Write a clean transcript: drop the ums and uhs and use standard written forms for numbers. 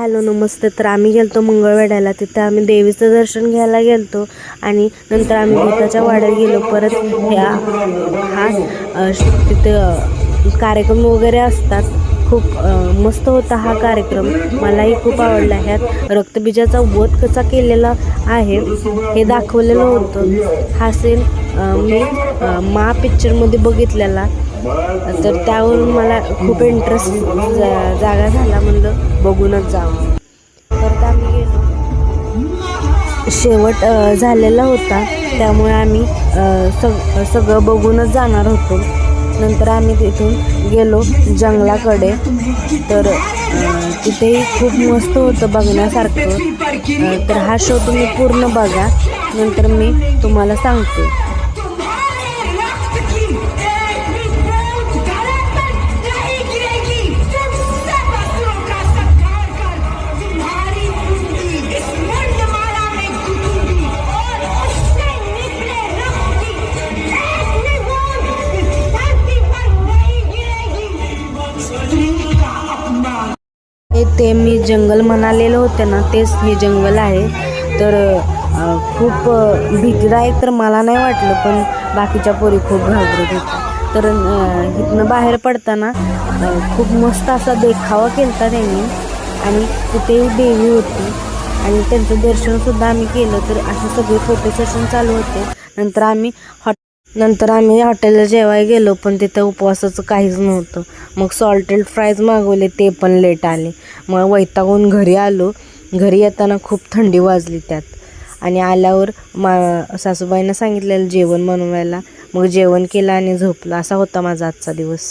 Hello नमस्ते. तर आम्ही गेलतो मंगळवेढ्याला. तिथं आम्ही देवीचं दर्शन घ्यायला गेलतो आणि नंतर आम्ही भूताच्या वाड्यात गेलो. परत तिथं कार्यक्रम वगैरे असतात. खूप मस्त होता हा कार्यक्रम, मलाही खूप आवडला. ह्यात रक्तबीजाचा वध कसा केलेला आहे हे दाखवलेलं होतं. हा सीन मी मा पिक्चरमध्ये बघितलेला, तर त्यावरून मला खूप इंटरेस्ट जागा झाला. म्हणलं बघूनच जावं. परत आम्ही गेलो. शेवट झालेला होता, त्यामुळे आम्ही सगळं बघूनच जाणार होतो. नंतर आम्ही तिथून गेलो जंगलाकडे. तर तिथेही खूप मस्त होतं बघण्यासारखं. तर हा शो तुम्ही पूर्ण बघा, नंतर मी तुम्हाला सांगते. ते मी जंगल म्हणालेलं होतं ना, तेच हे जंगल आहे. तर खूप भीतीदायक तर मला नाही वाटलं, पण बाकीच्या पोरी खूप घाबरत होत्या. तर इथनं बाहेर पडताना खूप मस्त असा देखावा केला त्यांनी, आणि तिथेही देवी होती आणि त्यांचं दर्शनसुद्धा आम्ही केलं. तर असे सगळे फोटो सेशन चालू होते. नंतर आम्ही हॉटेलला जेवायला गेलो, पण तिथं उपवासाचं काहीच नव्हतं. मग सॉल्टेड फ्राईज मागवले, ते पण लेट आले. मग वैतागून घरी आलो. घरी येताना खूप थंडी वाजली त्यात, आणि आल्यावर सासूबाईंना सांगितलेलं जेवण बनवायला. मग जेवण केलं आणि झोपलं. असा होता माझा आजचा दिवस.